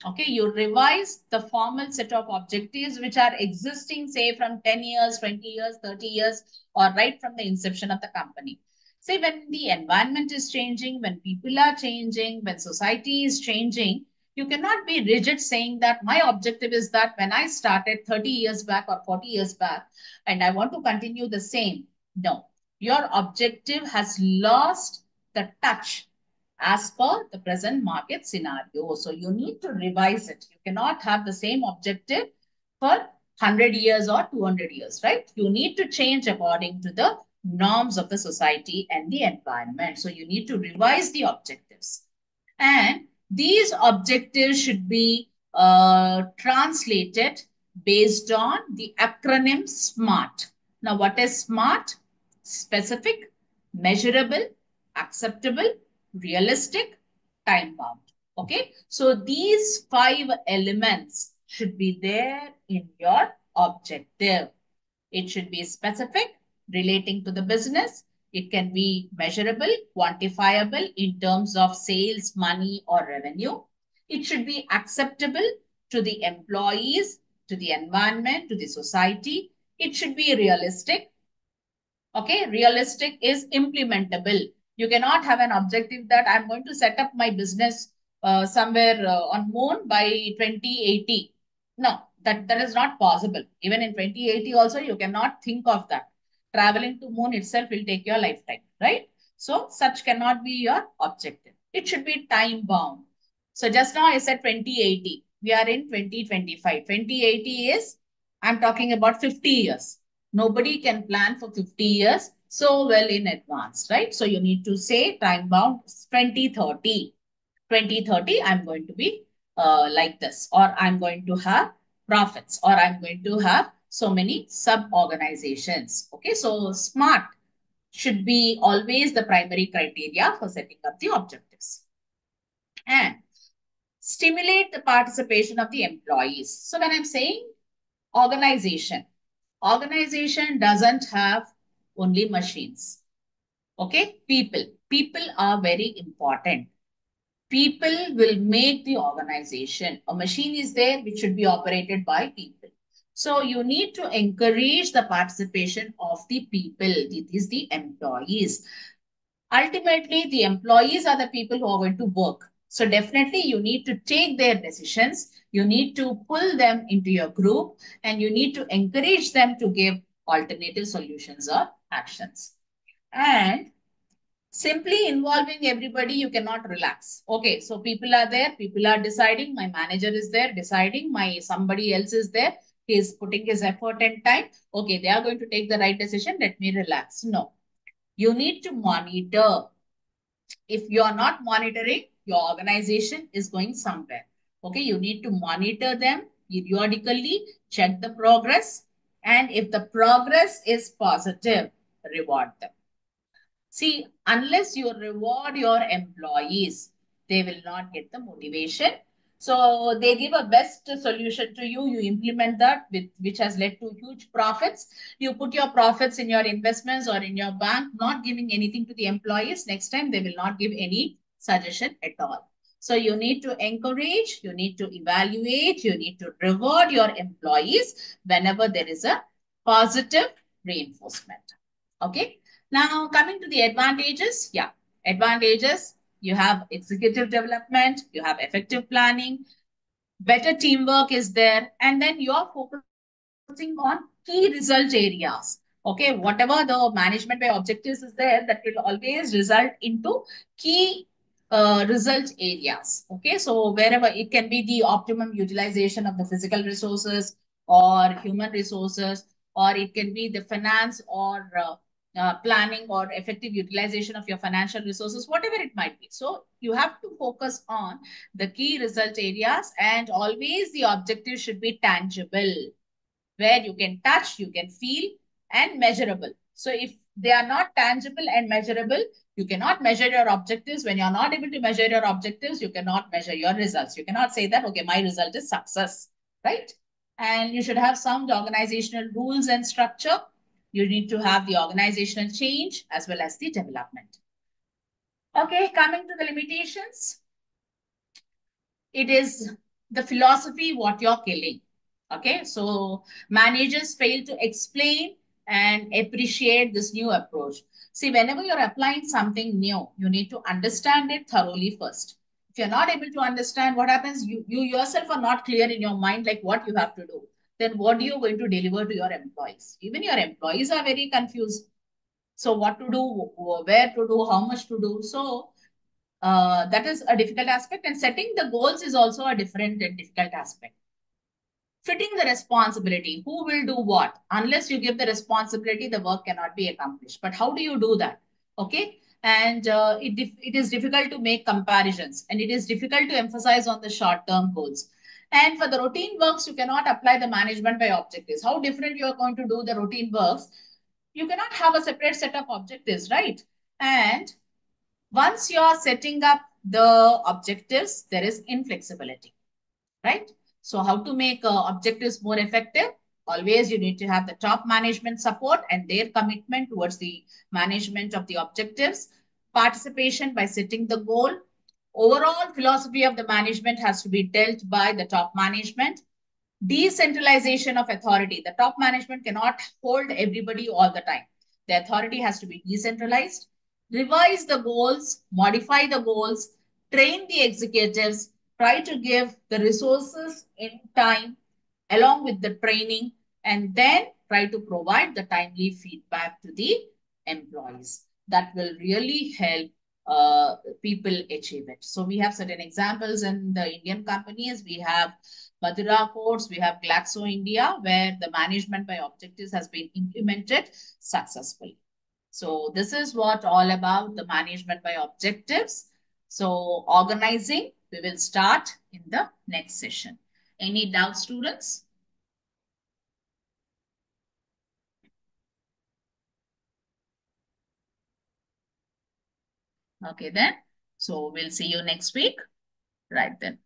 Okay, you revise the formal set of objectives which are existing, say, from 10 years, 20 years, 30 years, or right from the inception of the company. Say, when the environment is changing, when people are changing, when society is changing, you cannot be rigid saying that my objective is that when I started 30 years back or 40 years back, and I want to continue the same. No, your objective has lost the touch as per the present market scenario. So you need to revise it. You cannot have the same objective for 100 years or 200 years, right? You need to change according to the norms of the society and the environment. So you need to revise the objectives. And these objectives should be translated based on the acronym SMART. Now, what is SMART? Specific, measurable, acceptable, realistic, time bound. Okay. So these 5 elements should be there in your objective. It should be specific, relating to the business. It can be measurable, quantifiable in terms of sales, money, or revenue. It should be acceptable to the employees, to the environment, to the society. It should be realistic. Okay, realistic is implementable. You cannot have an objective that I'm going to set up my business somewhere on moon by 2080. No, that is not possible. Even in 2080 also, you cannot think of that. Traveling to moon itself will take your lifetime, right? So such cannot be your objective. It should be time bound. So just now I said 2080. We are in 2025. 2080 is, I'm talking about 50 years. Nobody can plan for 50 years so well in advance, right? So you need to say time bound 2030. 2030, I'm going to be like this, or I'm going to have profits, or I'm going to have so many sub organizations. Okay, so SMART should be always the primary criteria for setting up the objectives. And stimulate the participation of the employees. So when I'm saying organization, organization doesn't have only machines. Okay, people are very important. People will make the organization. A machine is there which should be operated by people. So you need to encourage the participation of the people. It is the employees. Ultimately, the employees are the people who are going to work. So definitely you need to take their decisions. You need to pull them into your group, and you need to encourage them to give alternative solutions or actions. And simply involving everybody, you cannot relax. Okay, so people are there, people are deciding, my manager is there deciding, my somebody else is there, he is putting his effort and time. Okay, they are going to take the right decision, let me relax. No, you need to monitor. If you are not monitoring, your organization is going somewhere. Okay, you need to monitor them periodically, check the progress, and if the progress is positive, reward them. See, unless you reward your employees, they will not get the motivation. So they give a best solution to you. You implement that, which has led to huge profits. You put your profits in your investments or in your bank, not giving anything to the employees. Next time, they will not give any suggestion at all. So you need to encourage, you need to evaluate, you need to reward your employees whenever there is a positive reinforcement. Okay. Now, coming to the advantages, yeah, advantages, you have executive development, you have effective planning, better teamwork is there, and then you're focusing on key result areas. Okay, whatever the management by objectives is there, that will always result into key result areas. Okay, so wherever it can be the optimum utilization of the physical resources or human resources, or it can be the finance or planning or effective utilization of your financial resources, whatever it might be. So you have to focus on the key result areas, and always the objective should be tangible, where you can touch, you can feel, and measurable. So if they are not tangible and measurable, you cannot measure your objectives. When you're not able to measure your objectives, you cannot measure your results. You cannot say that, okay, my result is success, right? And you should have some organizational rules and structure. You need to have the organizational change as well as the development. Okay, coming to the limitations, it is the philosophy what you're killing. Okay, so managers fail to explain and appreciate this new approach. See, whenever you're applying something new, you need to understand it thoroughly first. If you're not able to understand what happens, you yourself are not clear in your mind, like what you have to do. Then what are you going to deliver to your employees? Even your employees are very confused. So what to do, where to do, how much to do. So that is a difficult aspect, and setting the goals is also a different and difficult aspect. Fitting the responsibility, who will do what? Unless you give the responsibility, the work cannot be accomplished. But how do you do that? Okay, and it is difficult to make comparisons, and it is difficult to emphasize on the short term goals. And for the routine works, you cannot apply the management by objectives. How different you are going to do the routine works? You cannot have a separate set of objectives, right? And once you are setting up the objectives, there is inflexibility, right? So how to make objectives more effective? Always you need to have the top management support and their commitment towards the management of the objectives, participation by setting the goal. Overall philosophy of the management has to be dealt by the top management. Decentralization of authority. The top management cannot hold everybody all the time. The authority has to be decentralized. Revise the goals, modify the goals, train the executives, try to give the resources in time along with the training, and then try to provide the timely feedback to the employees. That will really help people achieve it. So we have certain examples in the Indian companies. We have Madura Courts, we have Glaxo India, where the management by objectives has been implemented successfully. So this is what all about the management by objectives. So organizing, we will start in the next session. Any doubts, students? Okay then. So we'll see you next week. Right then.